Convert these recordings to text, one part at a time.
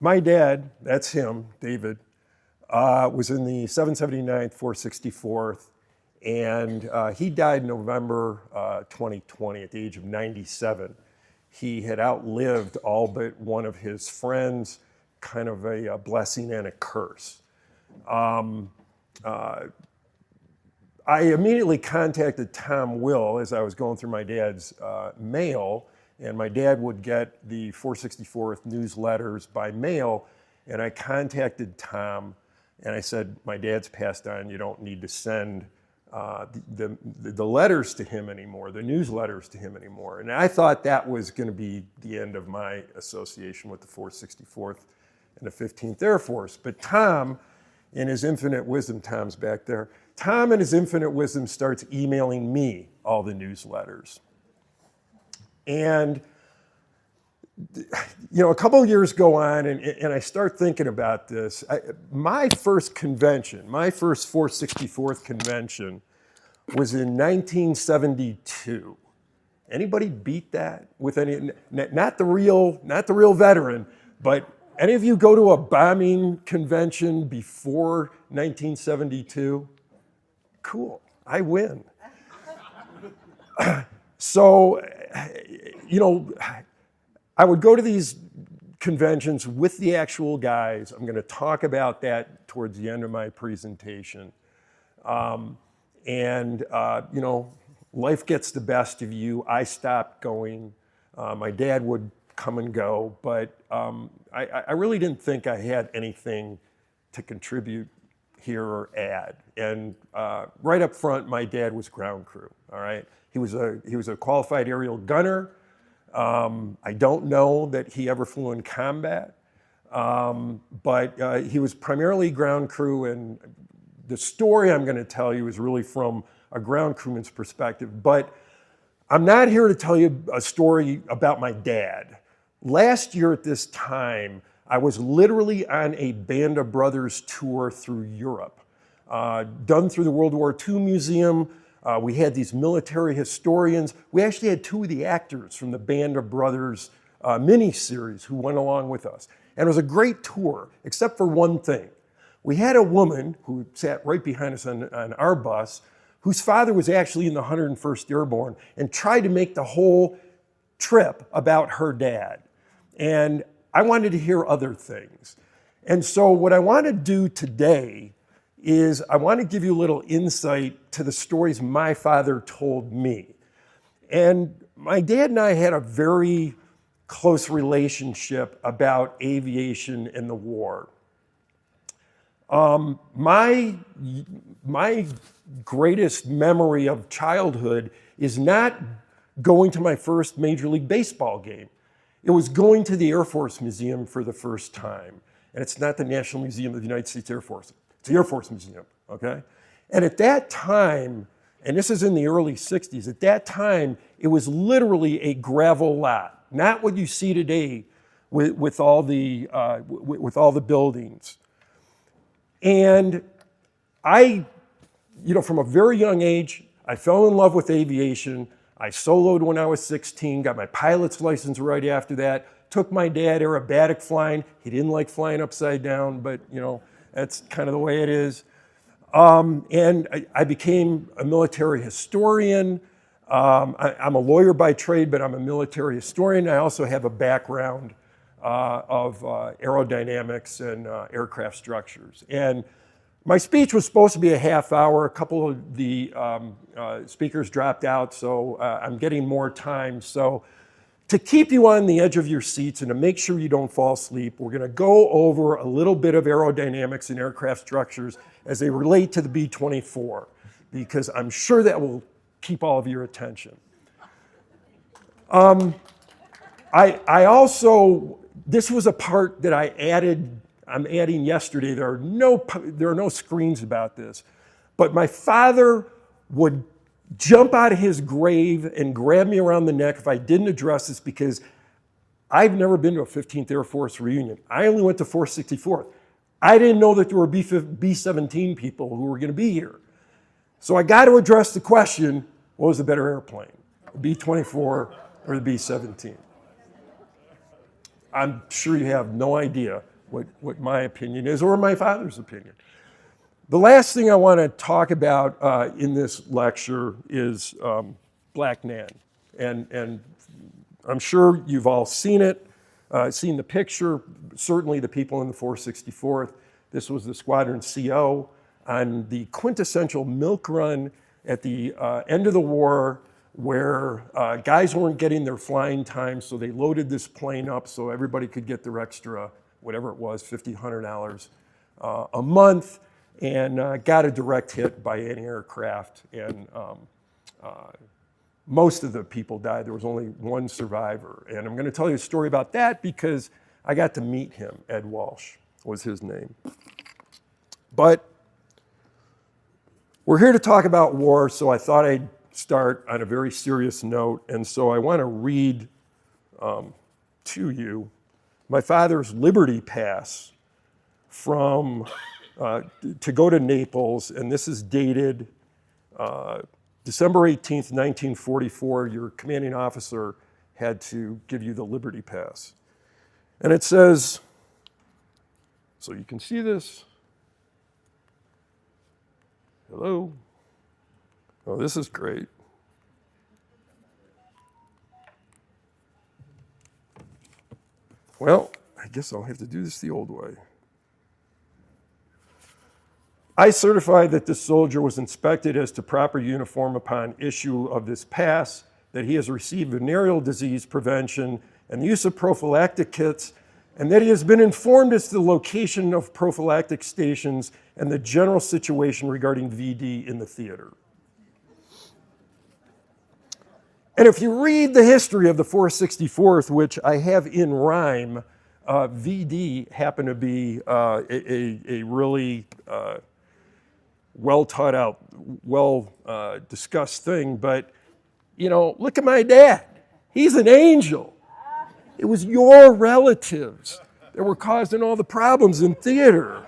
My dad, that's him, David, was in the 779th, 464th, and he died November 2020 at the age of 97. He had outlived all but one of his friends, kind of a blessing and a curse. I immediately contacted Tom Will as I was going through my dad's mail, and my dad would get the 464th newsletters by mail, and I contacted Tom, and I said, my dad's passed on, you don't need to send the letters to him anymore, the newsletters to him anymore. And I thought that was going to be the end of my association with the 464th and the 15th Air Force. But Tom, in his infinite wisdom, Tom's back there, Tom in his infinite wisdom starts emailing me all the newsletters. And a couple of years go on, and I start thinking about this. My first convention, my first 464th convention was in 1972. Anybody beat that with any, not the real veteran, but any of you go to a bombing convention before 1972? Cool, I win. So, I would go to these conventions with the actual guys. I'm going to talk about that towards the end of my presentation. Life gets the best of you. I stopped going. My dad would come and go, but I really didn't think I had anything to contribute here or add. And right up front, my dad was ground crew. All right, he was a qualified aerial gunner. I don't know that he ever flew in combat, but he was primarily ground crew, and the story I'm going to tell you is really from a ground crewman's perspective. But I'm not here to tell you a story about my dad. Last year at this time, I was literally on a Band of Brothers tour through Europe, done through the World War II Museum. We had these military historians. We actually had two of the actors from the Band of Brothers miniseries who went along with us. And it was a great tour, except for one thing. We had a woman who sat right behind us on our bus, whose father was actually in the 101st Airborne, and tried to make the whole trip about her dad. And I wanted to hear other things. And so what I want to do today is I want to give you a little insight to the stories my father told me. And my dad and I had a very close relationship about aviation and the war. My greatest memory of childhood is not going to my first Major League Baseball game. It was going to the Air Force Museum for the first time. And it's not the National Museum of the United States Air Force. It's the Air Force Museum, okay? And at that time, and this is in the early 60s, at that time, it was literally a gravel lot, not what you see today with all the buildings. And I, from a very young age, I fell in love with aviation. I soloed when I was 16, got my pilot's license right after that, took my dad aerobatic flying. He didn't like flying upside down, but that's kind of the way it is. And I became a military historian. I'm a lawyer by trade, but I'm a military historian. I also have a background of aerodynamics and aircraft structures. And my speech was supposed to be a half hour. A couple of the speakers dropped out, so I'm getting more time. So to keep you on the edge of your seats and to make sure you don't fall asleep, we're going to go over a little bit of aerodynamics and aircraft structures as they relate to the B-24, because I'm sure that will keep all of your attention. I also, this was a part that I'm adding yesterday. There are no screens about this, but my father would jump out of his grave and grab me around the neck if I didn't address this, because I've never been to a 15th Air Force reunion. I only went to 464th. I didn't know that there were B-17 people who were going to be here. So I got to address the question, what was the better airplane, the B-24 or the B-17? I'm sure you have no idea what my opinion is, or my father's opinion. The last thing I want to talk about in this lecture is Black Nan. And I'm sure you've all seen it, seen the picture, certainly the people in the 464th. This was the Squadron CO on the quintessential milk run at the end of the war, where guys weren't getting their flying time, so they loaded this plane up so everybody could get their extra, whatever it was, $50, $100 a month, and got a direct hit by anti-aircraft. And most of the people died. There was only one survivor. And I'm going to tell you a story about that because I got to meet him. Ed Walsh was his name. But we're here to talk about war, so I thought I'd start on a very serious note. And so I want to read to you my father's Liberty Pass from to go to Naples, and this is dated December 18th, 1944. Your commanding officer had to give you the Liberty Pass. And it says, so you can see this. Hello? Oh, this is great. Well, I guess I'll have to do this the old way. I certify that this soldier was inspected as to proper uniform upon issue of this pass, that he has received venereal disease prevention and the use of prophylactic kits, and that he has been informed as to the location of prophylactic stations and the general situation regarding VD in the theater. And if you read the history of the 464th, which I have in rhyme, VD happened to be a really well taught out, well discussed thing. But, you know, look at my dad. He's an angel. It was your relatives that were causing all the problems in theater.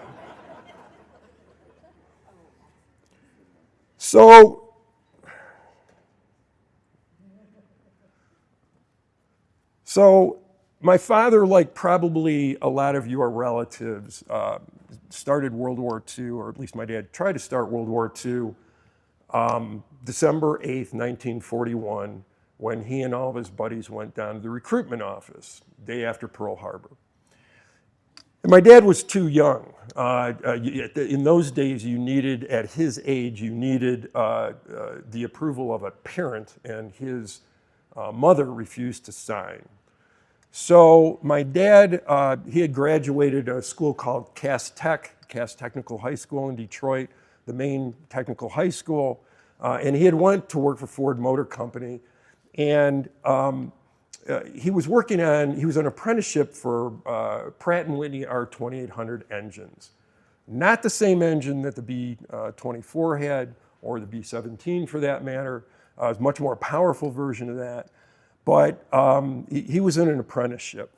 So my father, like probably a lot of your relatives, started World War II, or at least my dad tried to start World War II, December 8th, 1941, when he and all of his buddies went down to the recruitment office, day after Pearl Harbor. And my dad was too young. In those days, you needed, at his age, you needed the approval of a parent, and his mother refused to sign. So my dad, he had graduated a school called Cass Technical High School in Detroit, the main technical high school, and he had went to work for Ford Motor Company, and he was an apprenticeship for Pratt & Whitney R2800 engines. Not the same engine that the B-24 had, or the B-17 for that matter. It was a much more powerful version of that. But he was in an apprenticeship.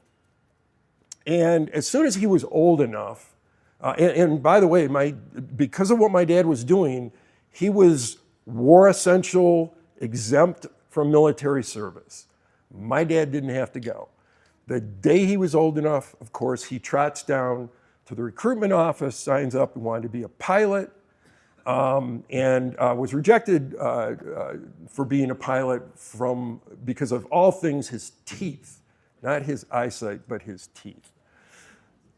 And as soon as he was old enough, and by the way, because of what my dad was doing, he was war essential, exempt from military service. My dad didn't have to go. The day he was old enough, of course, he trots down to the recruitment office, signs up and wanted to be a pilot, and was rejected for being a pilot because of all things his teeth, not his eyesight, but his teeth.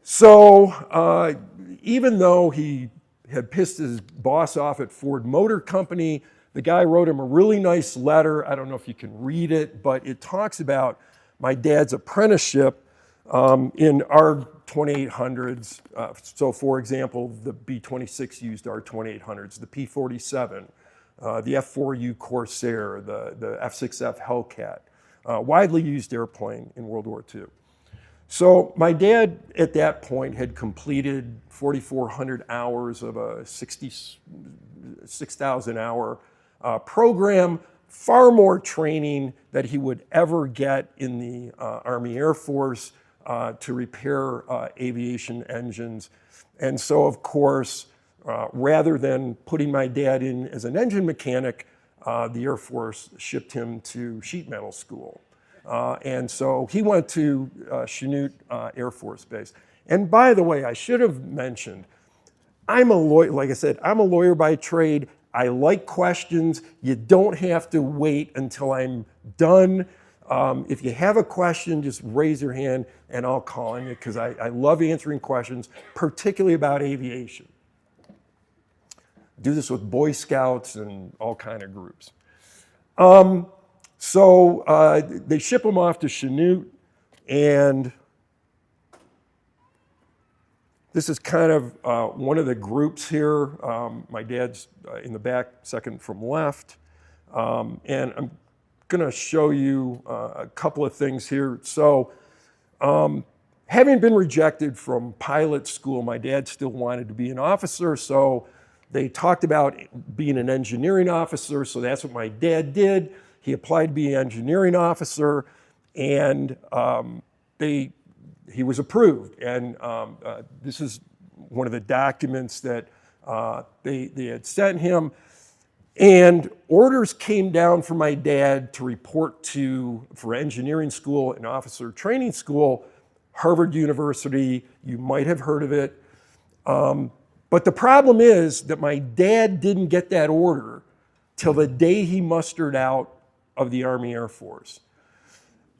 So even though he had pissed his boss off at Ford Motor Company, the guy wrote him a really nice letter. I don't know if you can read it, but it talks about my dad's apprenticeship in R2800s. So for example, the B-26 used R2800s, the P-47, the F-4U Corsair, the F-6F Hellcat, widely used airplane in World War II. So my dad at that point had completed 4,400 hours of a 6,000 hour program, far more training that he would ever get in the Army Air Force to repair aviation engines. And so, of course, rather than putting my dad in as an engine mechanic, the Air Force shipped him to sheet metal school. And so he went to Chanute Air Force Base. And by the way, I should have mentioned, I'm a lawyer, like I said, I'm a lawyer by trade. I like questions. You don't have to wait until I'm done. If you have a question, just raise your hand and I'll call on you, because I love answering questions, particularly about aviation. Do this with Boy Scouts and all kind of groups. So they ship them off to Chanute, and this is kind of one of the groups here. My dad's in the back, second from left. And I'm going to show you a couple of things here. So having been rejected from pilot school, my dad still wanted to be an officer. So they talked about being an engineering officer. So that's what my dad did. He applied to be an engineering officer, and he was approved. And this is one of the documents that they had sent him. And orders came down from my dad to report for engineering school and officer training school, Harvard University. You might have heard of it. But the problem is that my dad didn't get that order till the day he mustered out of the Army Air Force.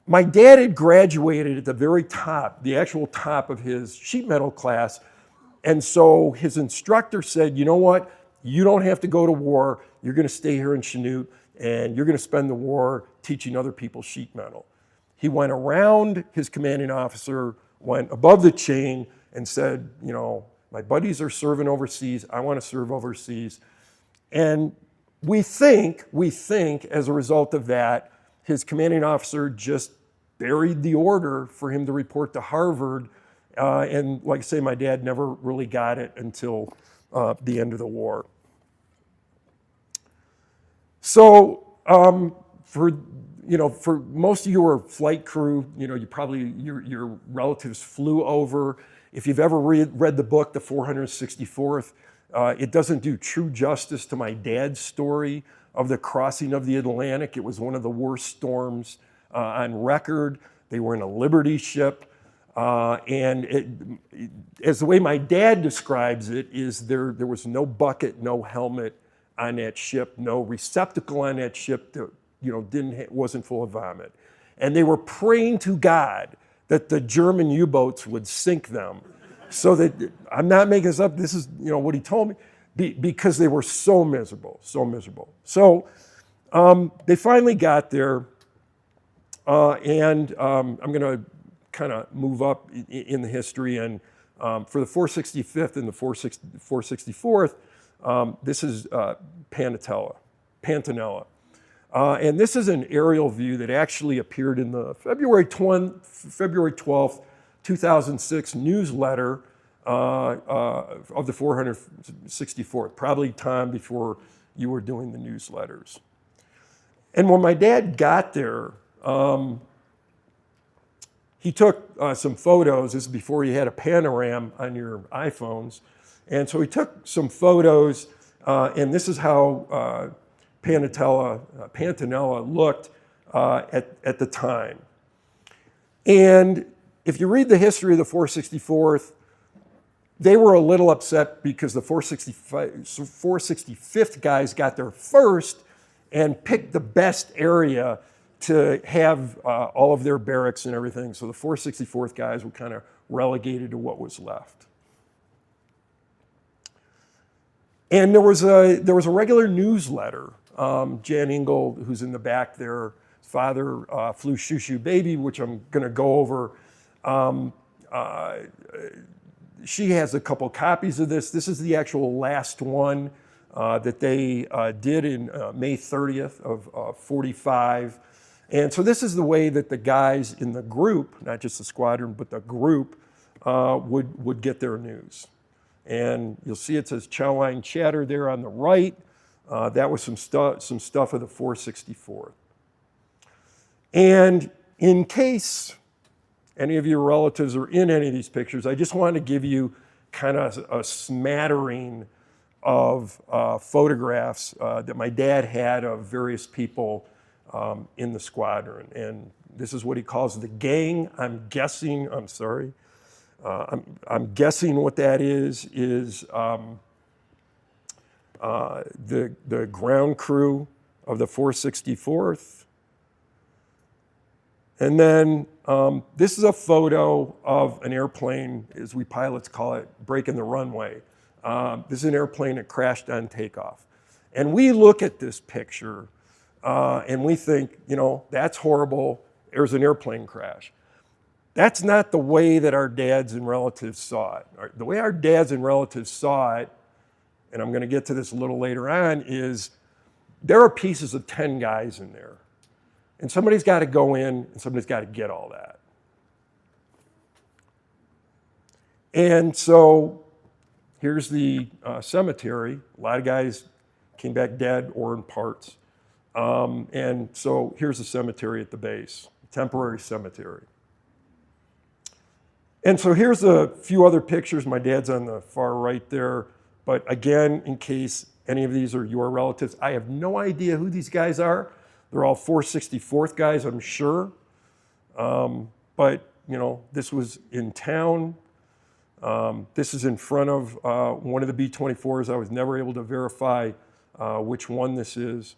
My dad had graduated at the very top, the actual top of his sheet metal class. And so his instructor said, you know what? You don't have to go to war. You're going to stay here in Chanute, and you're going to spend the war teaching other people sheet metal. He went around his commanding officer, went above the chain, and said, you know, my buddies are serving overseas. I want to serve overseas. And we think, as a result of that, his commanding officer just buried the order for him to report to Harvard. And like I say, my dad never really got it until the end of the war. So for most of you are flight crew, your relatives flew over. If you've ever read the book, The 464th, it doesn't do true justice to my dad's story of the crossing of the Atlantic. It was one of the worst storms on record. They were in a Liberty ship. And as the way my dad describes it, is there was no bucket, no helmet on that ship, no receptacle on that ship that wasn't full of vomit. And they were praying to God that the German U-boats would sink them. So that, I'm not making this up, this is what he told me, because they were so miserable, so miserable. So they finally got there, and I'm going to kind of move up in the history. And for the 465th and the 464th, this is Pantanella. And this is an aerial view that actually appeared in the February 12th, 2006 newsletter of the 464th, probably time before you were doing the newsletters. And when my dad got there, he took some photos. This is before you had a panorama on your iPhones. And so he took some photos, and this is how Pantanella looked at the time. And if you read the history of the 464th, they were a little upset because the 465th guys got there first and picked the best area to have all of their barracks and everything. So the 464th guys were kind of relegated to what was left. And there was a regular newsletter. Jan Ingle, who's in the back there, his father flew Shoo Shoo Baby, which I'm going to go over. She has a couple copies of this. This is the actual last one that they did in May 30th of 45. And so this is the way that the guys in the group, not just the squadron, but the group, would get their news. And you'll see it says chow line chatter there on the right. That was some stuff of the 464th. And in case any of your relatives are in any of these pictures, I just wanted to give you kind of a smattering of photographs that my dad had of various people in the squadron. And this is what he calls the gang. I'm guessing, I'm sorry, I'm guessing what that is the ground crew of the 464th. And then this is a photo of an airplane, as we pilots call it, breaking the runway. This is an airplane that crashed on takeoff. And we look at this picture and we think, that's horrible. There's an airplane crash. That's not the way that our dads and relatives saw it. The way our dads and relatives saw it, and I'm going to get to this a little later on, is there are pieces of 10 guys in there. And somebody's got to go in and somebody's got to get all that. And so here's the cemetery. A lot of guys came back dead or in parts. And so here's the cemetery at the base, temporary cemetery. And so here's a few other pictures. My dad's on the far right there. But again, in case any of these are your relatives, I have no idea who these guys are. They're all 464th guys, I'm sure. But, this was in town. This is in front of one of the B-24s. I was never able to verify which one this is.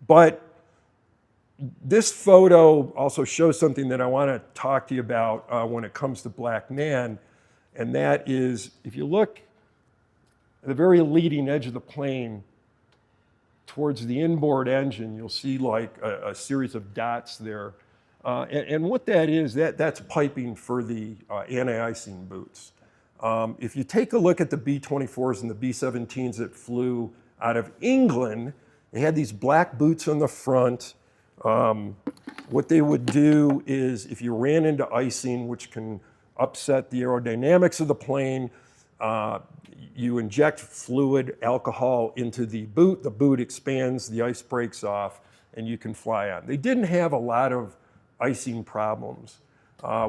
But this photo also shows something that I want to talk to you about when it comes to Black Man. And that is, if you look at the very leading edge of the plane, towards the inboard engine, you'll see like a series of dots there. And what that is, that's piping for the anti-icing boots. If you take a look at the B-24s and the B-17s that flew out of England, they had these black boots on the front. What they would do is if you ran into icing, which can upset the aerodynamics of the plane, you inject fluid, alcohol into the boot expands, the ice breaks off, and you can fly on. They didn't have a lot of icing problems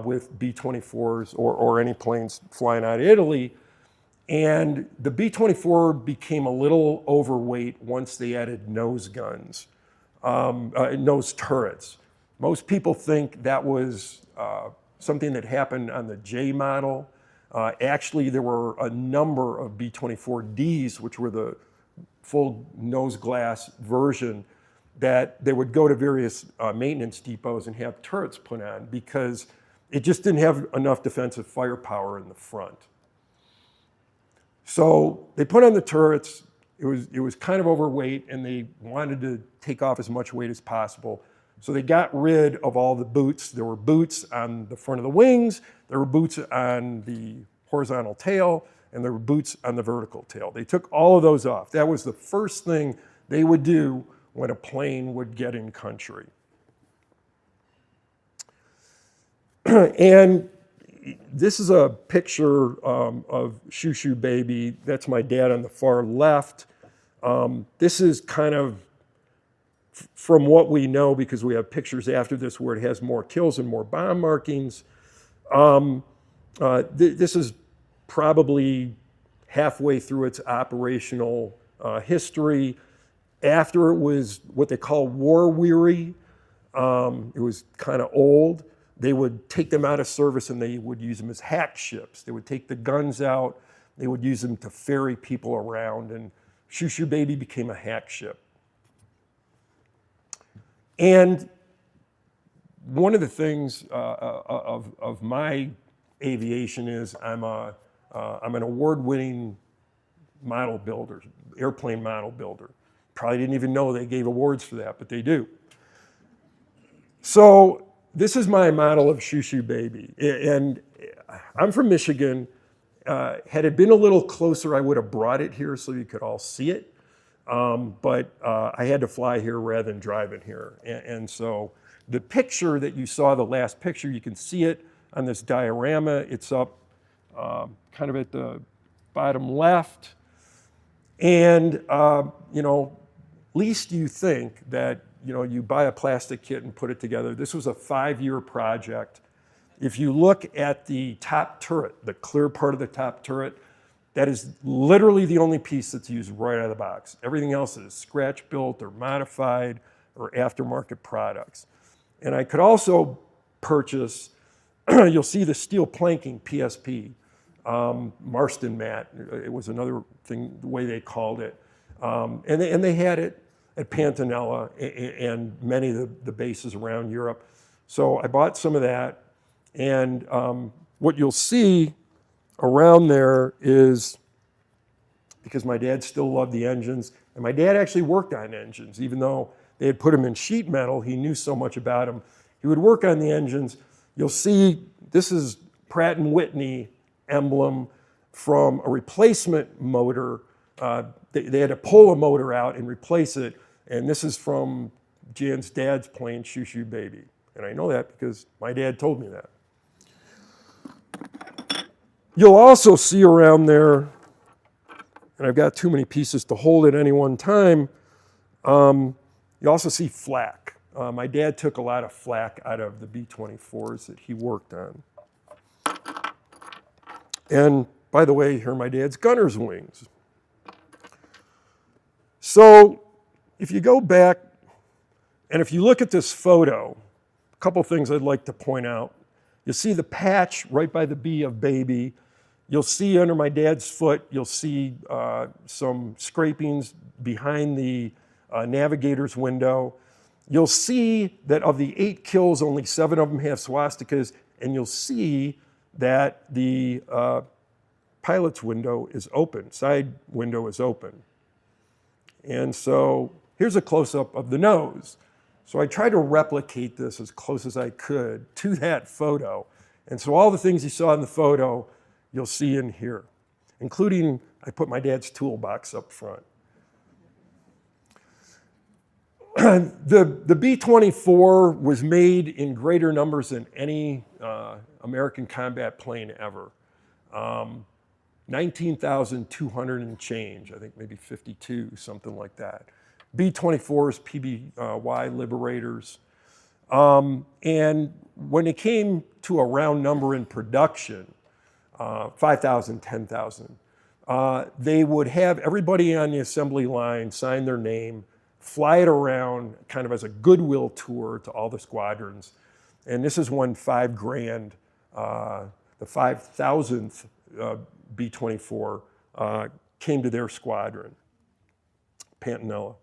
with B-24s or any planes flying out of Italy. And the B-24 became a little overweight once they added nose guns, nose turrets. Most people think that was something that happened on the J model. Actually, there were a number of B-24Ds, which were the full nose glass version, that they would go to various maintenance depots and have turrets put on because it just didn't have enough defensive firepower in the front. So they put on the turrets. It was kind of overweight, and they wanted to take off as much weight as possible. So they got rid of all the boots. There were boots on the front of the wings, there were boots on the horizontal tail, and there were boots on the vertical tail. They took all of those off. That was the first thing they would do when a plane would get in country. And this is a picture of Shoo Shoo Baby. That's my dad on the far left. This is kind of from what we know, because we have pictures after this where it has more kills and more bomb markings. This is probably halfway through its operational history. After it was what they call war weary, it was kind of old, they would take them out of service and they would use them as hack ships. They would take the guns out, they would use them to ferry people around, and Shoo Shoo Baby became a hack ship. And one of the things of my aviation is I'm an award-winning model builder, airplane model builder. Probably didn't even know they gave awards for that, but they do. So this is my model of Shoo Shoo Baby. And I'm from Michigan. Had it been a little closer, I would have brought it here so you could all see it. But I had to fly here rather than drive it here. And so the picture that you saw, the last picture, you can see it on this diorama. It's up kind of at the bottom left. And, least you think that, you buy a plastic kit and put it together. This was a 5-year project. If you look at the top turret, the clear part of the top turret, that is literally the only piece that's used right out of the box. Everything else is scratch built or modified or aftermarket products. And I could also purchase You'll see the steel planking, PSP, Marston mat. It was another thing, the way they called it. And they had it at Pantanella and many of the bases around Europe. So I bought some of that. And what you'll see around there is, because my dad still loved the engines, and my dad actually worked on engines, even though they had put him in sheet metal, he knew so much about them. He would work on the engines. You'll see, this is Pratt & Whitney emblem from a replacement motor. They had to pull a motor out and replace it, and this is from Jan's dad's plane, Shoo Shoo Baby. And I know that because my dad told me that. You'll also see around there, and I've got too many pieces to hold at any one time, you also see flak. My dad took a lot of flak out of the B-24s that he worked on. And by the way, here are my dad's gunner's wings. So if you go back, and if you look at this photo, a couple things I'd like to point out. You'll see the patch right by the B of baby. You'll see under my dad's foot, you'll see some scrapings behind the navigator's window. You'll see that of the 8 kills, only 7 of them have swastikas, and you'll see that the pilot's window is open, side window is open. And so here's a close-up of the nose. So I tried to replicate this as close as I could to that photo. And so all the things you saw in the photo, you'll see in here, including I put my dad's toolbox up front. The B-24 was made in greater numbers than any American combat plane ever. 19,200 and change, I think maybe 52, something like that. B-24s, PBY Liberators. And when it came to a round number in production, 5,000, 10,000, they would have everybody on the assembly line sign their name, fly it around kind of as a goodwill tour to all the squadrons. And this is when $5,000, the 5,000th B-24 came to their squadron, Pantanella.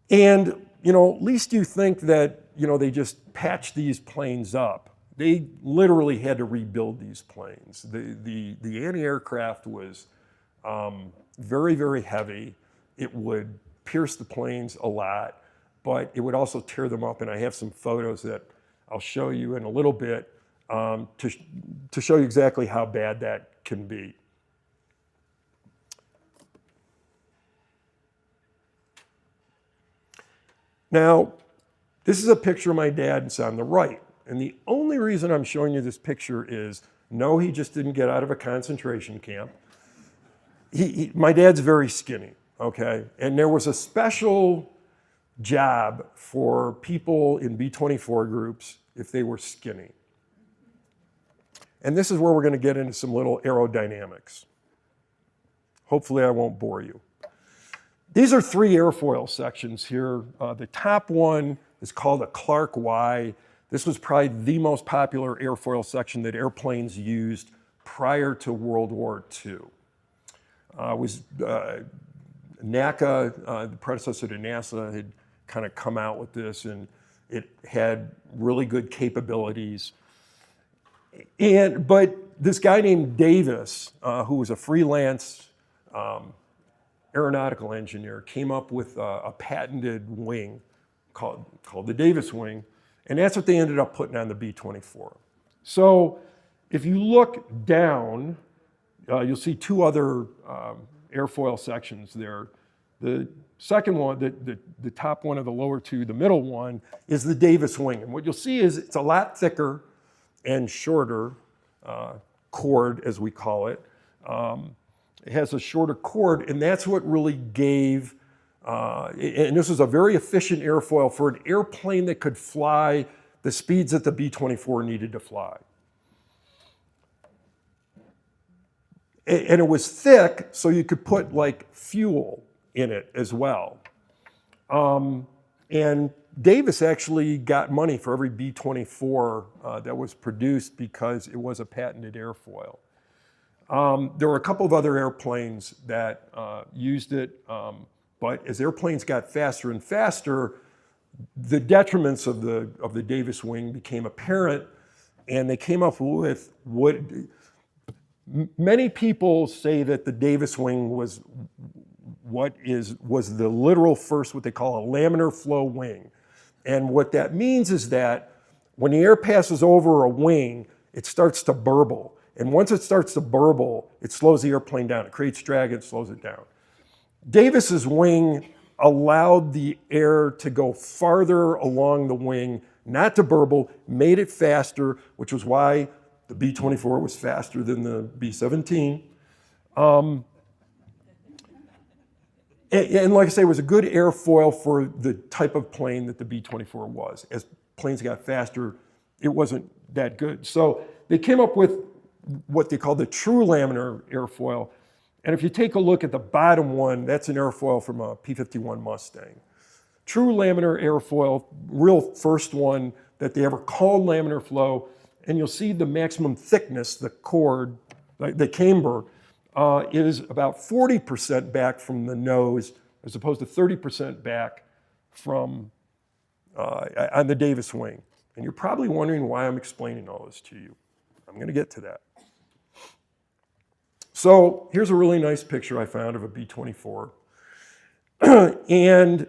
And, you know, at least you think that, you know, they just patched these planes up. They literally had to rebuild these planes. The anti-aircraft was very, very heavy. It would pierce the planes a lot, but it would also tear them up. And I have some photos that I'll show you in a little bit to show you exactly how bad that can be. Now, this is a picture of my dad, it's on the right. And the only reason I'm showing you this picture is, no, he just didn't get out of a concentration camp. My dad's very skinny, okay? And there was a special job for people in B-24 groups if they were skinny. And this is where we're going to get into some little aerodynamics. Hopefully I won't bore you. These are 3 airfoil sections here. The top one is called a Clark Y. This was probably the most popular airfoil section that airplanes used prior to World War II. NACA, the predecessor to NASA, had kind of come out with this, and it had really good capabilities. But this guy named Davis, who was a freelance aeronautical engineer, came up with a patented wing called the Davis wing, and that's what they ended up putting on the B-24. So if you look down, you'll see 2 other airfoil sections there. The second one, the top one of the lower 2, the middle one, is the Davis wing. And what you'll see is it's a lot thicker and shorter chord, as we call it. It has a shorter chord, and that's what really gave, and this was a very efficient airfoil for an airplane that could fly the speeds that the B-24 needed to fly. And it was thick, so you could put like fuel in it as well. And Davis actually got money for every B-24 that was produced because it was a patented airfoil. There were a couple of other airplanes that used it, but as airplanes got faster and faster, the detriments of the Davis wing became apparent, and they came up with what many people say that the Davis wing was the literal first, what they call a laminar flow wing. And what that means is that when the air passes over a wing, it starts to burble. And once it starts to burble, it slows the airplane down. It creates drag and slows it down. Davis's wing allowed the air to go farther along the wing, not to burble, made it faster, which was why the B-24 was faster than the B-17. And like I say, it was a good airfoil for the type of plane that the B-24 was. As planes got faster, it wasn't that good. So they came up with what they call the true laminar airfoil. And if you take a look at the bottom one, that's an airfoil from a P-51 Mustang. True laminar airfoil, real first one that they ever called laminar flow. And you'll see the maximum thickness, the cord, the camber, is about 40% back from the nose as opposed to 30% back from on the Davis wing. And you're probably wondering why I'm explaining all this to you. I'm going to get to that. So here's a really nice picture I found of a B-24. And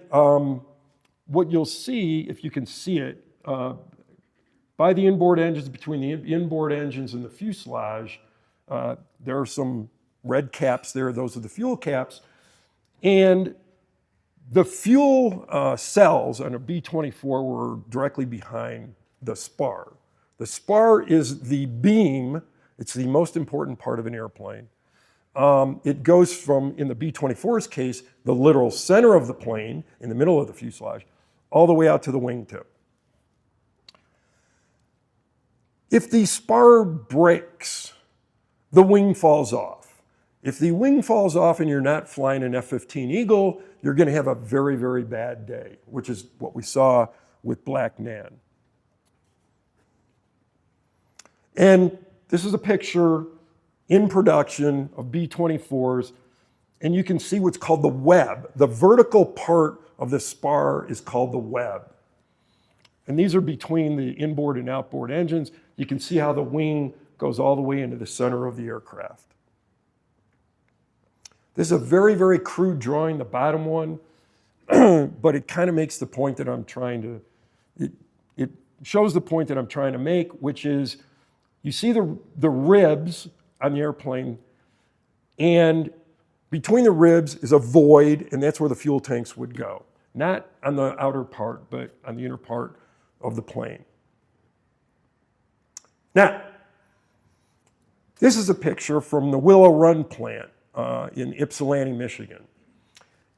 what you'll see, if you can see it, by the inboard engines, between the inboard engines and the fuselage, there are some red caps there. Those are the fuel caps. And the fuel cells on a B-24 were directly behind the spar. The spar is the beam. It's the most important part of an airplane. It goes from, in the B-24's case, the literal center of the plane, in the middle of the fuselage, all the way out to the wingtip. If the spar breaks, the wing falls off. If the wing falls off and you're not flying an F-15 Eagle, you're going to have a very, very bad day, which is what we saw with Black Nan. And this is a picture in production of B-24s, and you can see what's called the web. The vertical part of the spar is called the web. And these are between the inboard and outboard engines. You can see how the wing goes all the way into the center of the aircraft. This is a very, very crude drawing, the bottom one, but it kind of makes the point that I'm trying to, it shows the point that I'm trying to make, which is you see the ribs on the airplane, and between the ribs is a void, and that's where the fuel tanks would go. Not on the outer part, but on the inner part of the plane. Now, this is a picture from the Willow Run plant in Ypsilanti, Michigan.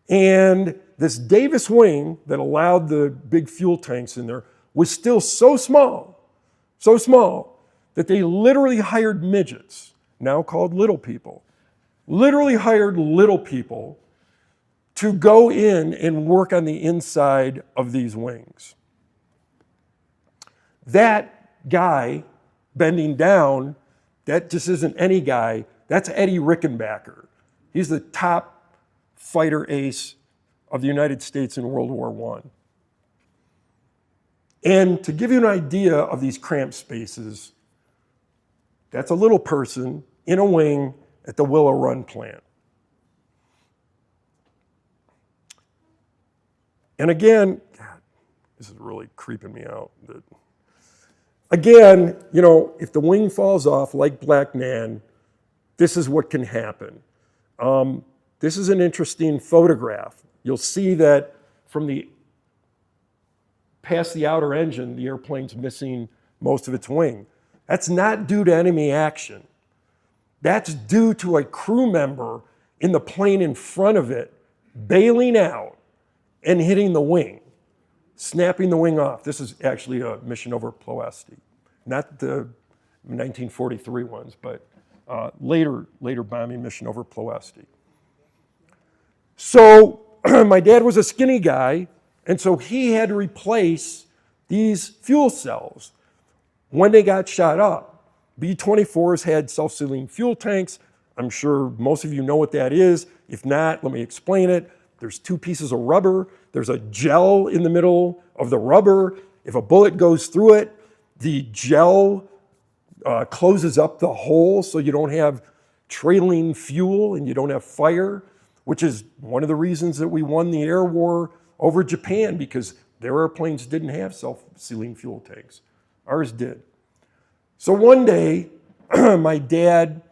And this Davis wing that allowed the big fuel tanks in there was still so small, that they literally hired midgets, now called little people, literally hired little people to go in and work on the inside of these wings. That guy bending down, that just isn't any guy. That's Eddie Rickenbacker. He's the top fighter ace of the United States in World War I. And to give you an idea of these cramped spaces, that's a little person in a wing at the Willow Run plant. And again, God, this is really creeping me out. Again, you know, if the wing falls off like Black Nan, this is what can happen. This is an interesting photograph. You'll see that from past the outer engine, the airplane's missing most of its wing. That's not due to enemy action. That's due to a crew member in the plane in front of it bailing out and hitting the wing, snapping the wing off. This is actually a mission over Ploesti, not the 1943 ones, but later bombing mission over Ploesti. So my dad was a skinny guy, And so he had to replace these fuel cells when they got shot up. B-24s had self-sealing fuel tanks. I'm sure most of you know what that is. If not, let me explain it. There's two pieces of rubber. There's a gel in the middle of the rubber. If a bullet goes through it, the gel closes up the hole so you don't have trailing fuel and you don't have fire, which is one of the reasons that we won the air war over Japan, because their airplanes didn't have self-sealing fuel tanks. Ours did. So one day, my dad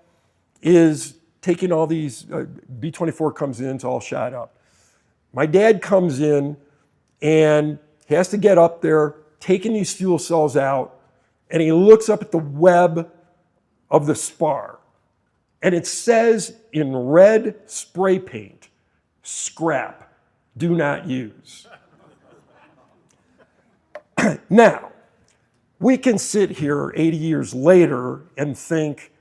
is taking all these, B-24 comes in, it's all shot up. My dad comes in and he has to get up there, taking these fuel cells out, and he looks up at the web of the spar. And it says in red spray paint, scrap, do not use. Now, we can sit here 80 years later and think,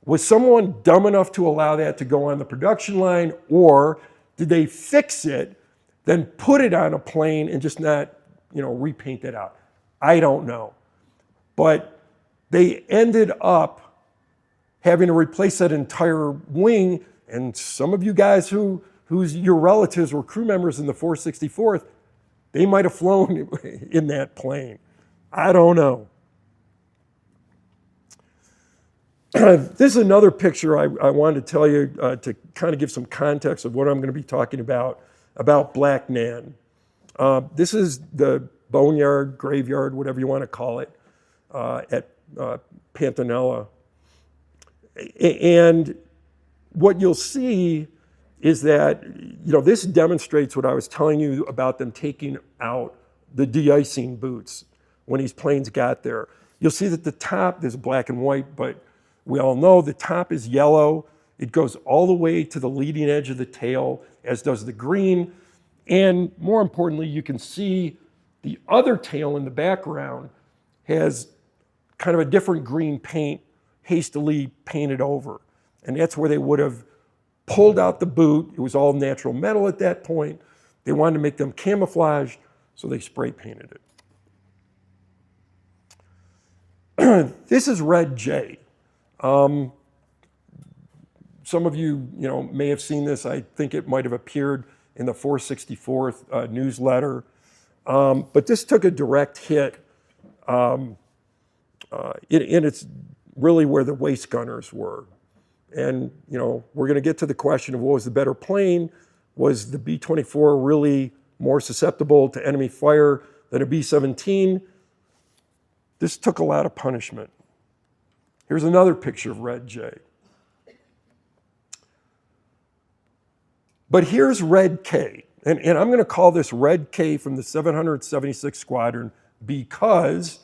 was someone dumb enough to allow that to go on the production line, or did they fix it, then put it on a plane and just not, repaint it out? I don't know. But they ended up having to replace that entire wing, and some of you guys whose your relatives were crew members in the 464th, they might have flown in that plane. I don't know. This is another picture I wanted to tell you to kind of give some context of what I'm going to be talking about Black Nan. This is the boneyard, graveyard, whatever you want to call it, at Pantanella. And what you'll see is that, this demonstrates what I was telling you about them taking out the de-icing boots when these planes got there. You'll see that the top is black and white, but we all know the top is yellow. It goes all the way to the leading edge of the tail, as does the green. And more importantly, you can see the other tail in the background has kind of a different green paint hastily painted over. And that's where they would have pulled out the boot. It was all natural metal at that point. They wanted to make them camouflaged, so they spray painted it. This is Red J. Some of you, may have seen this. I think it might have appeared in the 464th newsletter. But this took a direct hit. And it's really where the waist gunners were. And, we're going to get to the question of what was the better plane. Was the B-24 really more susceptible to enemy fire than a B-17? This took a lot of punishment. Here's another picture of Red J. But here's Red K. And I'm going to call this Red K from the 776th Squadron because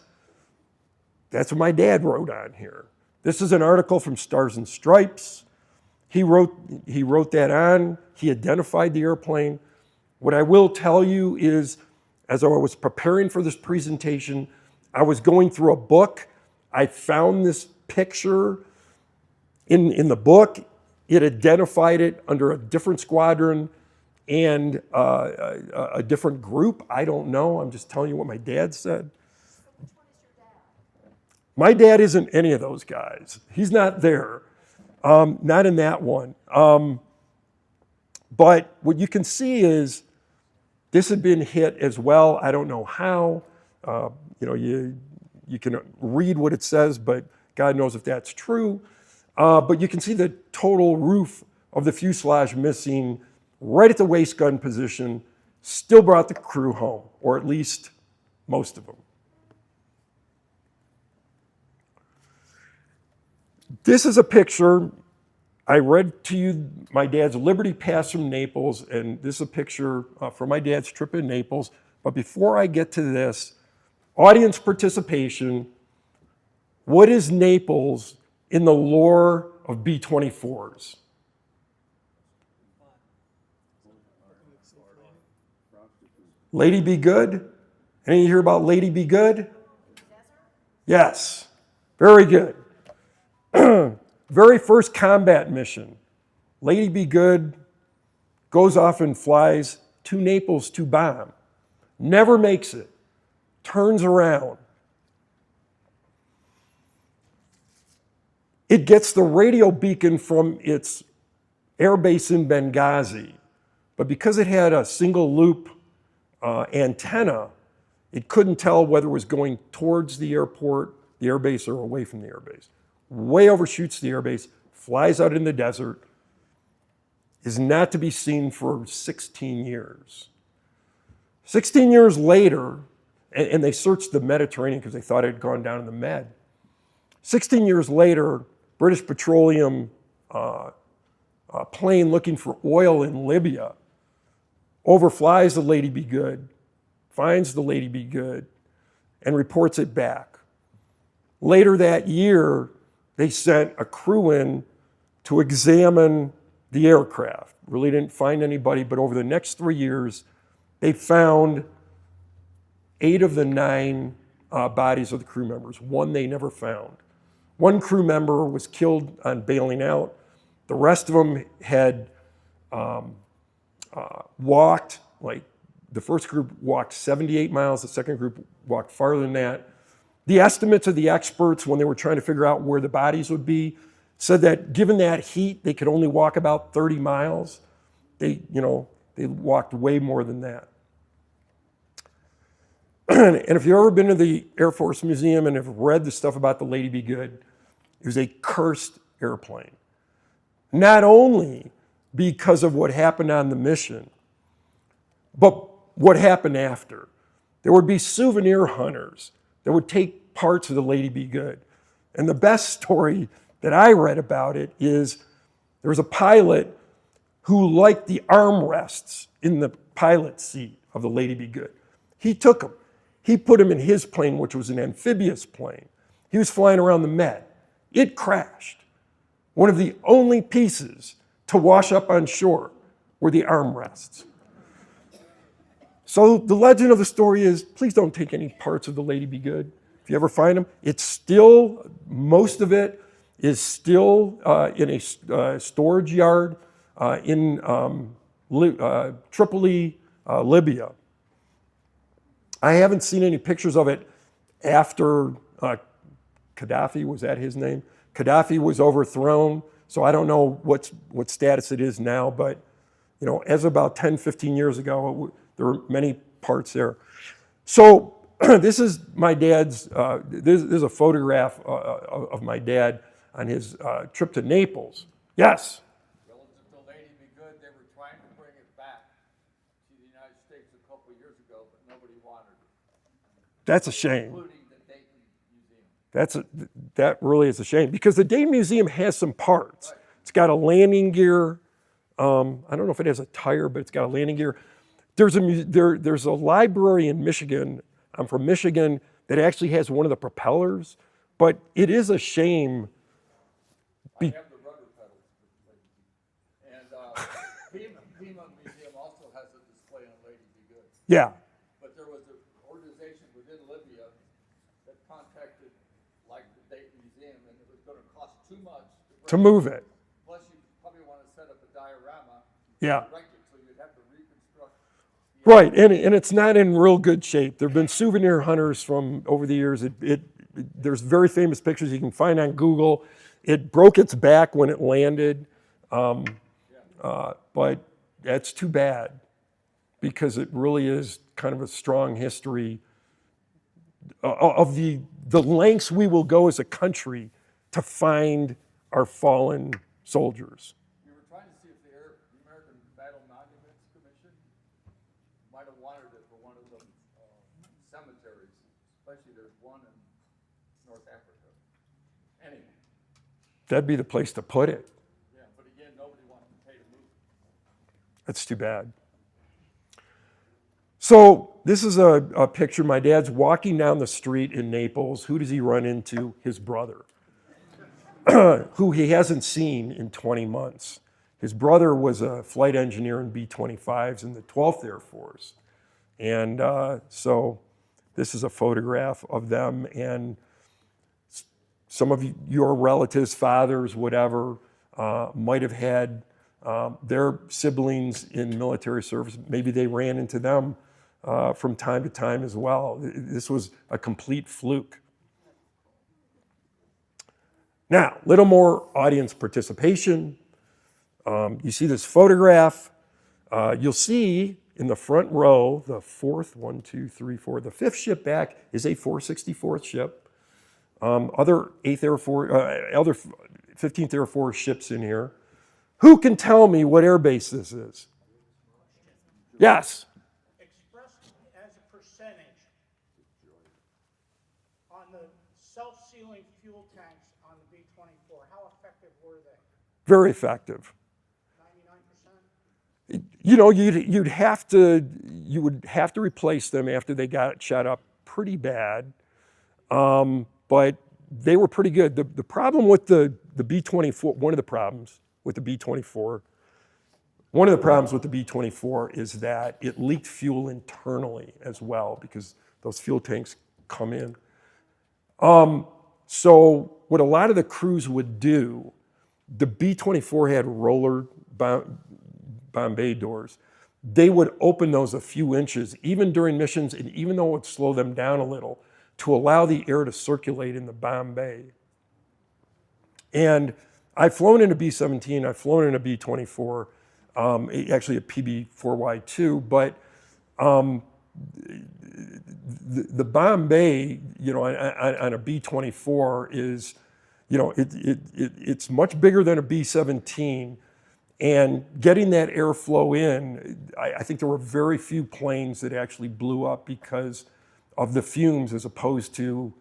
that's what my dad wrote on here. This is an article from Stars and Stripes. He wrote that on. He identified the airplane. What I will tell you is, as I was preparing for this presentation, I was going through a book. I found this picture in the book. It identified it under a different squadron and a different group. I don't know. I'm just telling you what my dad said. My dad isn't any of those guys. He's not there. Not in that one. But what you can see is this had been hit as well. I don't know how. You can read what it says, but God knows if that's true. But you can see the total roof of the fuselage missing right at the waist gun position, still brought the crew home, or at least most of them. This is a picture. I read to you my dad's Liberty Pass from Naples, and this is a picture from my dad's trip in Naples. But before I get to this, audience participation. What is Naples in the lore of B-24s? Lady Be Good? Any of you hear about Lady Be Good? Yes. Very good. Very first combat mission. Lady Be Good goes off and flies to Naples to bomb. never makes it, turns around. It gets the radio beacon from its airbase in Benghazi, but because it had a single loop antenna, it couldn't tell whether it was going towards the airport, the airbase, or away from the airbase. Way overshoots the airbase, flies out in the desert, is not to be seen for 16 years. 16 years later, and they searched the Mediterranean because they thought it had gone down in the Med. 16 years later, British Petroleum plane looking for oil in Libya overflies the Lady Be Good, finds the Lady Be Good, and reports it back. Later that year, they sent a crew in to examine the aircraft. Really didn't find anybody, but over the next 3 years, they found 8 of the 9 bodies of the crew members. 1 they never found. 1 crew member was killed on bailing out. The rest of them had walked, like the first group walked 78 miles, the second group walked farther than that. The estimates of the experts when they were trying to figure out where the bodies would be said that given that heat, they could only walk about 30 miles. They walked way more than that. And if you've ever been to the Air Force Museum and have read the stuff about the Lady Be Good, it was a cursed airplane. Not only because of what happened on the mission, but what happened after. There would be souvenir hunters that would take parts of the Lady Be Good. And the best story that I read about it is there was a pilot who liked the armrests in the pilot seat of the Lady Be Good. He took them. He put them in his plane, which was an amphibious plane. He was flying around the Med. It crashed. One of the only pieces to wash up on shore were the armrests. So the legend of the story is, please don't take any parts of the Lady Be Good. If you ever find them, it's still, most of it is still in a storage yard in Tripoli, Libya. I haven't seen any pictures of it after Gaddafi, was that his name? Gaddafi was overthrown, so I don't know what status it is now, but as about 10, 15 years ago, there were many parts there. So this is my dad's, this is a photograph of my dad on his trip to Naples. Yes? Relative to Lady Be Good, they were trying to bring it back to the United States a couple of years ago, but nobody wanted it. That's a shame. Including the Dayton Museum. That really is a shame because the Dayton Museum has some parts. Right. It's got a landing gear. I don't know if it has a tire, but it's got a landing gear. There's a library in Michigan. I'm from Michigan that actually has one of the propellers, but it is a shame. I have the rudder pedals. And FEMA Museum also has a display on Lady Be Good. Yeah. But there was an organization within Libya that contacted like the Dayton Museum, and it was going to cost too much to move it. Plus, you probably want to set up a diorama. Yeah. To wreck it, so you'd have to reconstruct. Right, and it's not in real good shape. There have been souvenir hunters from over the years. There's very famous pictures you can find on Google. It broke its back when it landed, but that's too bad because it really is kind of a strong history of the lengths we will go as a country to find our fallen soldiers. We were trying to see if the American Battle Monuments Commission might have wanted it for one of the cemeteries, especially there's one in North Africa. Anyway. That'd be the place to put it. Yeah, but again, nobody wanted to pay to move it. That's too bad. So this is a picture. My dad's walking down the street in Naples. Who does he run into? His brother, who he hasn't seen in 20 months. His brother was a flight engineer in B-25s in the 12th Air Force. And so this is a photograph of them, and some of your relatives, fathers, whatever, might have had their siblings in military service. Maybe they ran into them from time to time as well. This was a complete fluke. Now, a little more audience participation. You see this photograph. You'll see in the front row, the fourth, 1, 2, 3, 4, the fifth ship back is a 464th ship. Other 15th Air Force ships in here. Who can tell me what air base this is? Yes. Expressed as a percentage on the self-sealing fuel tanks on the B-24, how effective were they? Very effective. 99%? You know, you would have to replace them after they got shot up pretty bad, but they were pretty good. The problem with the B-24, one of the problems with the B-24 is that it leaked fuel internally as well because those fuel tanks come in. So what a lot of the crews would do, the B-24 had roller bomb doors. They would open those a few inches, even during missions, and even though it would slow them down a little, to allow the air to circulate in the bomb bay. And I've flown in a B-17, I've flown in a B-24, actually a PB-4Y2, but the bomb bay, you know, on a B-24 is, you know, it's much bigger than a B-17, and getting that airflow in, I think there were very few planes that actually blew up because of the fumes, as opposed to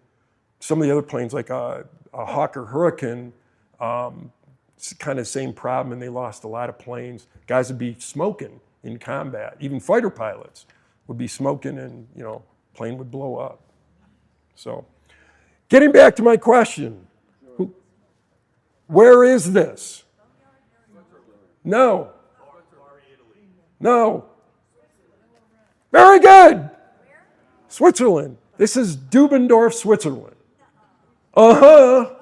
some of the other planes like a Hawk or Hurricane. It's kind of the same problem, and they lost a lot of planes. Guys would be smoking in combat. Even fighter pilots would be smoking, and you know, plane would blow up. So, getting back to my question, where is this? No. No. Very good. Switzerland. This is Dubendorf, Switzerland. Uh-huh.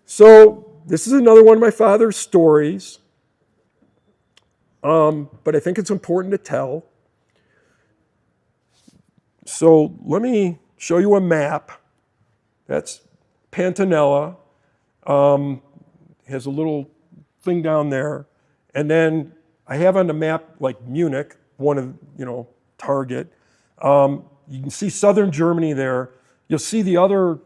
So this is another one of my father's stories, but I think it's important to tell. So let me show you a map. That's Pantanella. Has a little thing down there. And then I have on the map like Munich, one of, you know, target. You can see southern Germany there. You'll see the other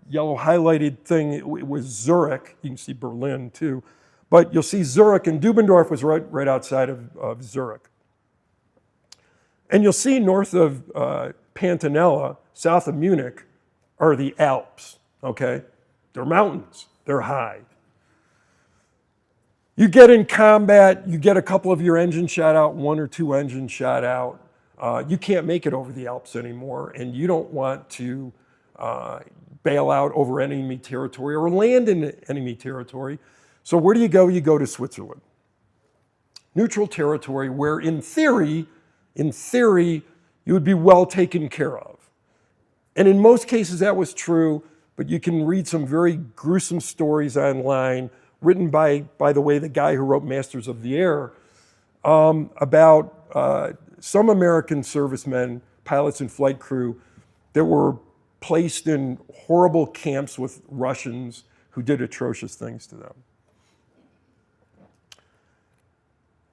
yellow highlighted thing, it was Zurich. You can see Berlin too. But you'll see Zurich, and Dubendorf was right outside of Zurich. And you'll see north of Pantanella, south of Munich, are the Alps, okay? They're mountains, they're high. You get in combat, you get a couple of your engines shot out, 1 or 2 engines shot out. You can't make it over the Alps anymore, and you don't want to bail out over enemy territory or land in enemy territory. So where do you go? You go to Switzerland. Neutral territory where in theory, you would be well taken care of. And in most cases that was true, but you can read some very gruesome stories online, written by the way, the guy who wrote Masters of the Air, about some American servicemen, pilots and flight crew, that were placed in horrible camps with Russians who did atrocious things to them.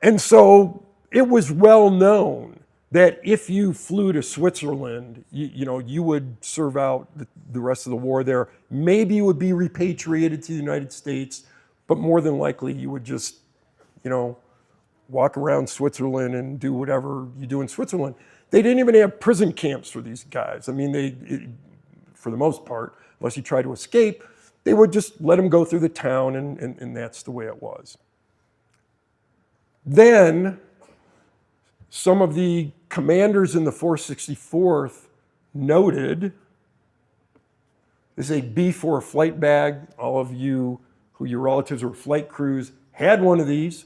And so it was well known that if you flew to Switzerland, you would serve out the rest of the war there. Maybe you would be repatriated to the United States, but more than likely you would just, walk around Switzerland and do whatever you do in Switzerland. They didn't even have prison camps for these guys. I mean, for the most part, unless you try to escape, they would just let them go through the town, and that's the way it was. Then, some of the commanders in the 464th noted, this is a B-4 flight bag. All of you who your relatives were flight crews had one of these.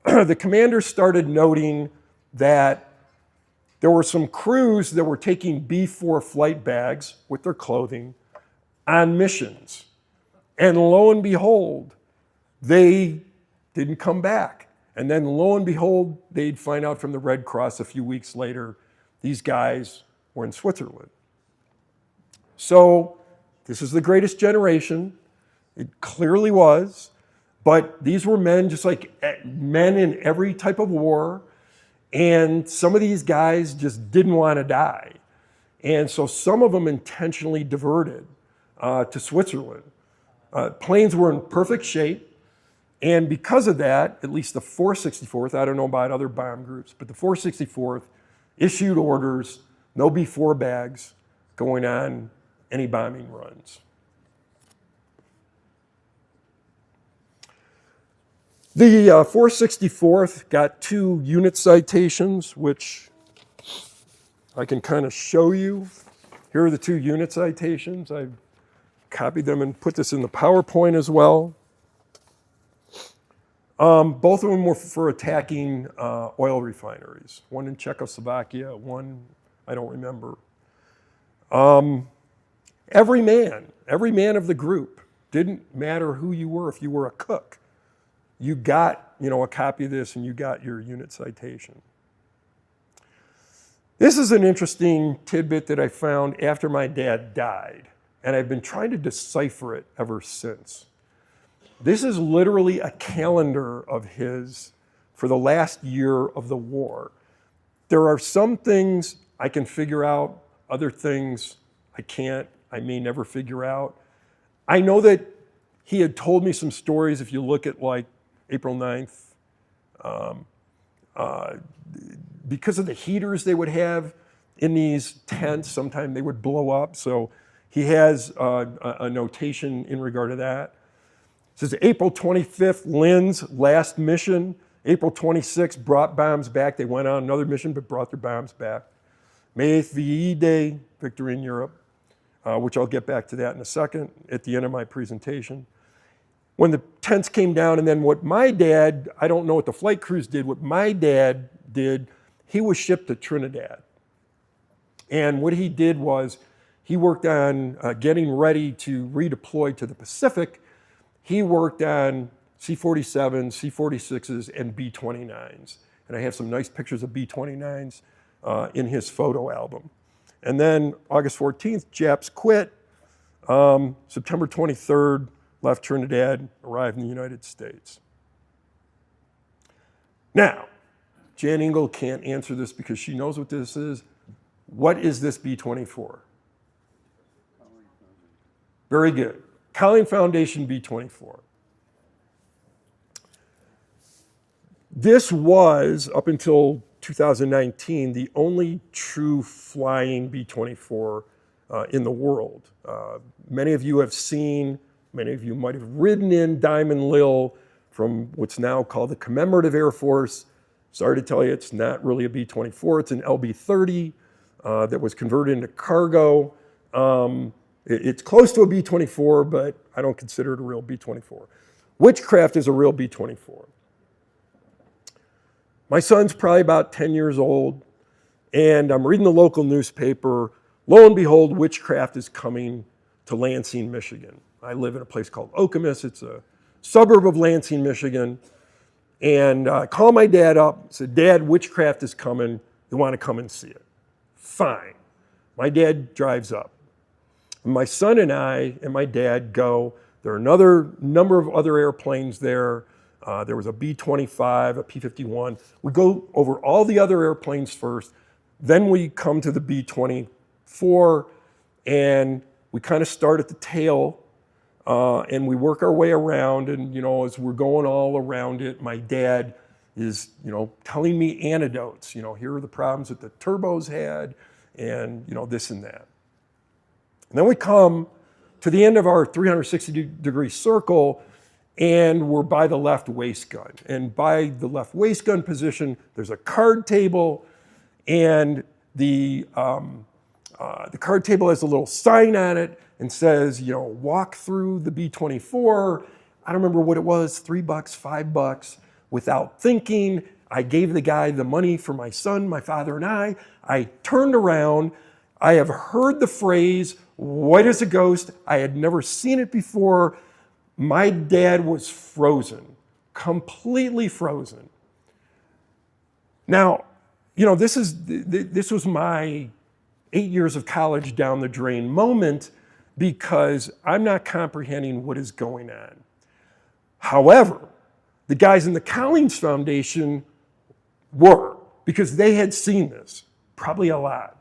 The commanders started noting that there were some crews that were taking B-4 flight bags with their clothing on missions. And lo and behold, they didn't come back. And then lo and behold, they'd find out from the Red Cross a few weeks later, these guys were in Switzerland. So this is the greatest generation. It clearly was. But these were men just like men in every type of war. And some of these guys just didn't want to die. And so some of them intentionally diverted to Switzerland. Planes were in perfect shape. And because of that, at least the 464th, I don't know about other bomb groups, but the 464th issued orders, no B-4 bags going on any bombing runs. The 464th got 2 unit citations, which I can kind of show you. Here are the 2 unit citations. I've copied them and put this in the PowerPoint as well. Both of them were for attacking oil refineries. One in Czechoslovakia, one I don't remember. Every man of the group, didn't matter who you were. If you were a cook, you got a copy of this and you got your unit citation. This is an interesting tidbit that I found after my dad died, and I've been trying to decipher it ever since. This is literally a calendar of his for the last year of the war. There are some things I can figure out, other things I can't, I may never figure out. I know that he had told me some stories, if you look at like April 9th, because of the heaters they would have in these tents, sometimes they would blow up. So he has a notation in regard to that. It says April 25th, Lynn's last mission. April 26th, brought bombs back. They went on another mission, but brought their bombs back. May 8th, VE Day, victory in Europe, which I'll get back to that in a second at the end of my presentation. When the tents came down, and then what my dad, I don't know what the flight crews did, what my dad did, he was shipped to Trinidad. And what he did was he worked on getting ready to redeploy to the Pacific. He worked on C-47s, C-46s, and B-29s. And I have some nice pictures of B-29s in his photo album. And then August 14th, Japs quit. September 23rd, left Trinidad, arrived in the United States. Now, Jan Ingle can't answer this because she knows what this is. What is this B-24? Very good. Colleen Foundation B-24. This was, up until 2019, the only true flying B-24 in the world. Many of you have seen, many of you might have ridden in Diamond Lil from what's now called the Commemorative Air Force. Sorry to tell you, it's not really a B-24, it's an LB-30 that was converted into cargo. It's close to a B-24, but I don't consider it a real B-24. Witchcraft is a real B-24. My son's probably about 10 years old, and I'm reading the local newspaper. Lo and behold, Witchcraft is coming to Lansing, Michigan. I live in a place called Okemos. It's a suburb of Lansing, Michigan. And I called my dad up, said, Dad, Witchcraft is coming. You want to come and see it? Fine. My dad drives up. My son and I and my dad go. There are another number of other airplanes there. There was a B-25, a P-51. We go over all the other airplanes first. Then we come to the B-24, and we kind of start at the tail, and we work our way around. And, as we're going all around it, my dad is, telling me anecdotes. Here are the problems that the turbos had, and, this and that. And then we come to the end of our 360-degree circle, and we're by the left waist gun. And by the left waist gun position, there's a card table, and the card table has a little sign on it and says, walk through the B-24. I don't remember what it was, $3, $5. Without thinking, I gave the guy the money for my son, my father, and I. I turned around. I have heard the phrase, white as a ghost. I had never seen it before. My dad was frozen, completely frozen. Now, this was my 8 years of college down the drain moment because I'm not comprehending what is going on. However, the guys in the Collins Foundation were, because they had seen this, probably a lot.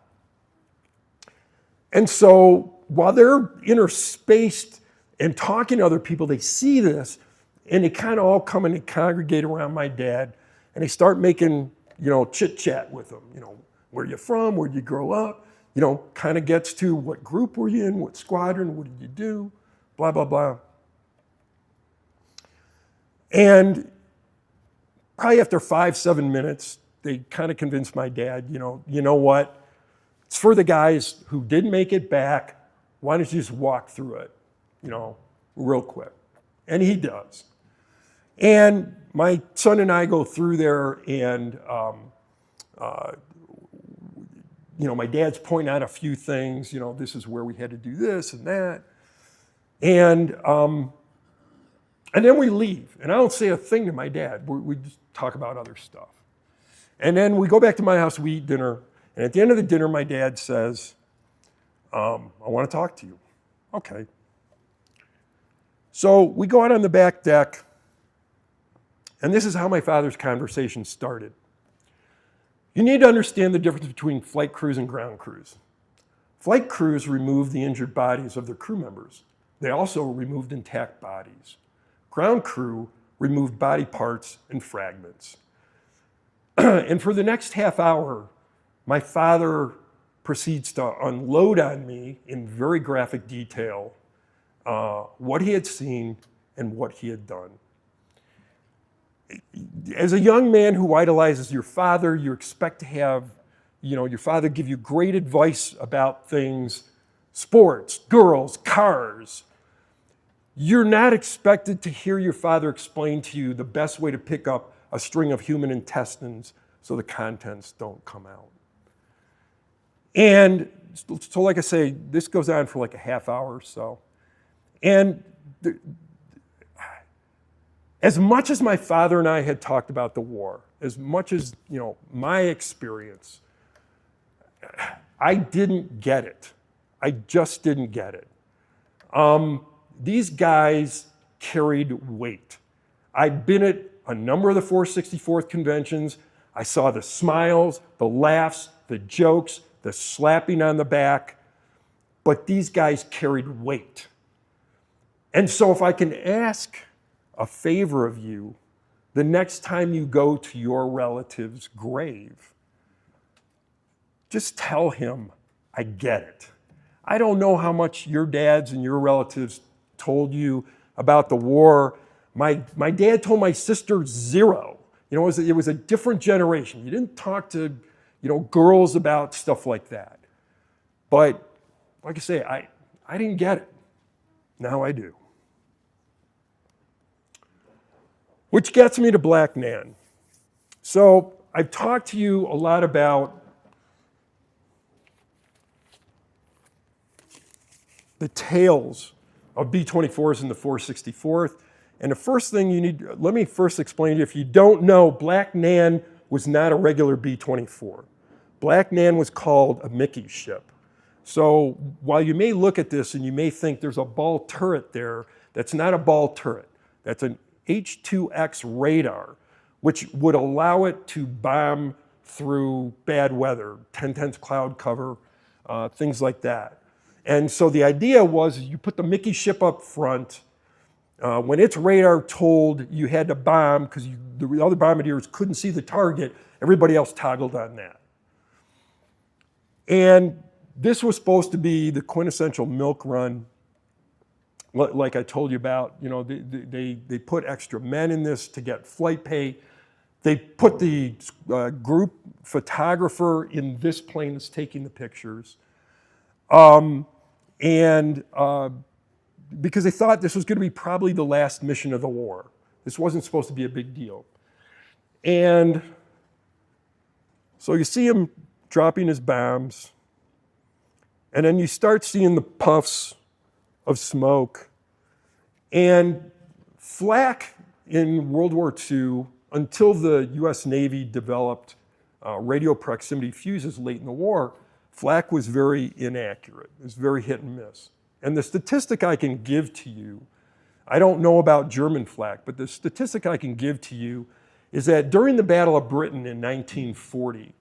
And so while they're interspaced and talking to other people, they see this, and they kind of all come and they congregate around my dad, and they start making, chit chat with him. Where you from? Where'd you grow up? Kind of gets to what group were you in? What squadron? What did you do? Blah, blah, blah. And probably after 5-7 minutes, they kind of convinced my dad, you know what? It's for the guys who didn't make it back. Why don't you just walk through it, real quick? And he does. And my son and I go through there, and my dad's pointing out a few things. This is where we had to do this and that, and then we leave. And I don't say a thing to my dad. We just talk about other stuff. And then we go back to my house. We eat dinner, and at the end of the dinner, my dad says, "I want to talk to you." Okay. So we go out on the back deck. And this is how my father's conversation started. You need to understand the difference between flight crews and ground crews. Flight crews removed the injured bodies of their crew members. They also removed intact bodies. Ground crew removed body parts and fragments. And for the next half hour, my father proceeds to unload on me in very graphic detail what he had seen and what he had done. As a young man who idolizes your father, you expect to have, your father give you great advice about things, sports, girls, cars. You're not expected to hear your father explain to you the best way to pick up a string of human intestines so the contents don't come out. And so like I say, this goes on for like a half hour or so. And as much as my father and I had talked about the war, as much as, my experience, I didn't get it. I just didn't get it. These guys carried weight. I'd been at a number of the 464th conventions. I saw the smiles, the laughs, the jokes, the slapping on the back, but these guys carried weight. And so if I can ask a favor of you, the next time you go to your relative's grave, just tell him, I get it. I don't know how much your dads and your relatives told you about the war. My dad told my sister zero. It was a different generation. You didn't talk to, girls about stuff like that. But like I say, I didn't get it. Now I do. Which gets me to Black Nan. So I've talked to you a lot about the tales of B-24s in the 464th. And the first thing let me first explain to you, if you don't know, Black Nan was not a regular B-24. Black Nan was called a Mickey ship. So while you may look at this and you may think there's a ball turret there, that's not a ball turret. That's an H-2X radar, which would allow it to bomb through bad weather, 10-tenths cloud cover, things like that. And so the idea was you put the Mickey ship up front. When its radar told you had to bomb, because the other bombardiers couldn't see the target, everybody else toggled on that. And this was supposed to be the quintessential milk run, like I told you about. They put extra men in this to get flight pay. They put the group photographer in this plane that's taking the pictures. Because they thought this was going to be probably the last mission of the war. This wasn't supposed to be a big deal. And so you see him dropping his bombs, and then you start seeing the puffs of smoke. And flak in World War II, until the US Navy developed radio proximity fuses late in the war, flak was very inaccurate. It was very hit and miss. And the statistic I can give to you, I don't know about German flak, but the statistic I can give to you is that during the Battle of Britain in 1940,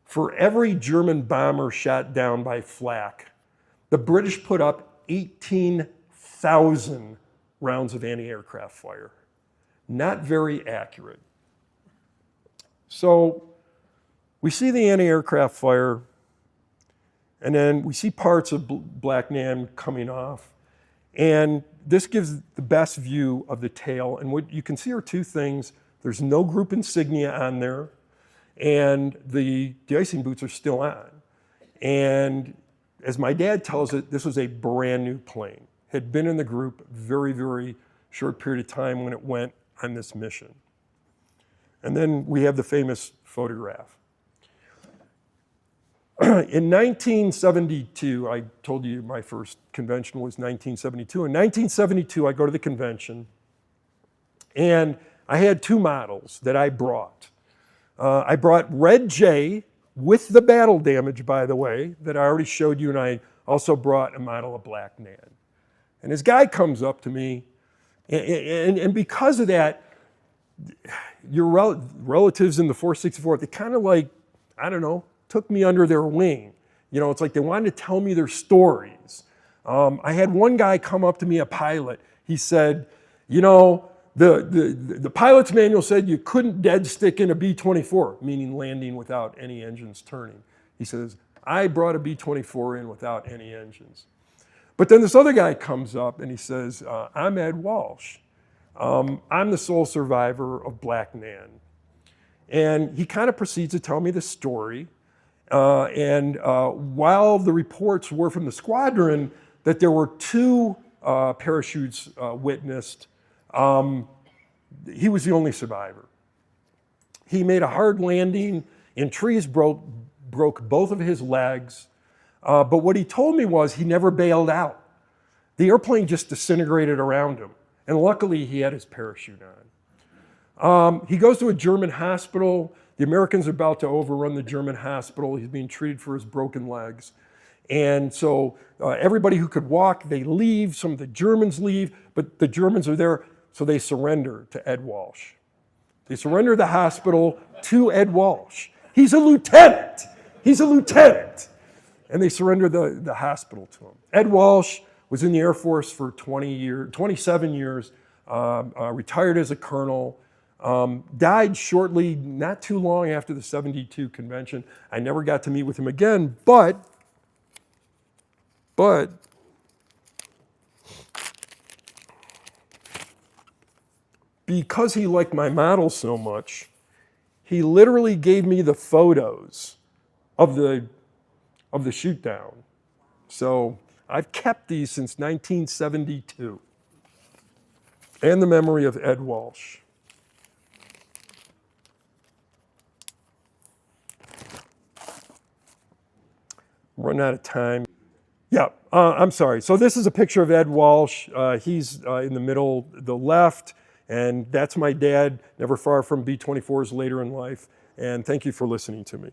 for every German bomber shot down by flak, the British put up 18,000 rounds of anti-aircraft fire. Not very accurate. So we see the anti-aircraft fire, and then we see parts of Black Nan coming off. And this gives the best view of the tail. And what you can see are two things. There's no group insignia on there, and the de-icing boots are still on. And as my dad tells it, this was a brand new plane. Had been in the group a very, very short period of time when it went on this mission. And then we have the famous photograph. In 1972, I told you my first convention was 1972. In 1972, I go to the convention, and I had two models that I brought. I brought Red J with the battle damage, by the way, that I already showed you, and I also brought a model of Black Nan. And this guy comes up to me, and because of that, your relatives in the 464th, they kind of like, I don't know, took me under their wing. You know, it's like they wanted to tell me their stories. I had one guy come up to me, a pilot. He said, you know, the pilot's manual said you couldn't dead stick in a B-24, meaning landing without any engines turning. He says, I brought a B-24 in without any engines. But then this other guy comes up and he says, I'm Ed Walsh. I'm the sole survivor of Black Nan. And he kind of proceeds to tell me the story. While the reports were from the squadron that there were two parachutes witnessed, he was the only survivor. He made a hard landing, and trees broke both of his legs. But what he told me was he never bailed out. The airplane just disintegrated around him. And luckily, he had his parachute on. He goes to a German hospital. The Americans are about to overrun the German hospital. He's being treated for his broken legs. And so everybody who could walk, they leave. Some of the Germans leave, but the Germans are there, so they surrender to Ed Walsh. They surrender the hospital to Ed Walsh. He's a lieutenant. He's a lieutenant. And they surrender the hospital to him. Ed Walsh was in the Air Force for 27 years, retired as a colonel, died shortly, not too long after the 72 convention. I never got to meet with him again, but because he liked my model so much, he literally gave me the photos of the shoot down. So I've kept these since 1972. And the memory of Ed Walsh. I'm running out of time. Yeah, I'm sorry. So this is a picture of Ed Walsh. He's in the middle, the left, and that's my dad, never far from B-24s later in life. And thank you for listening to me.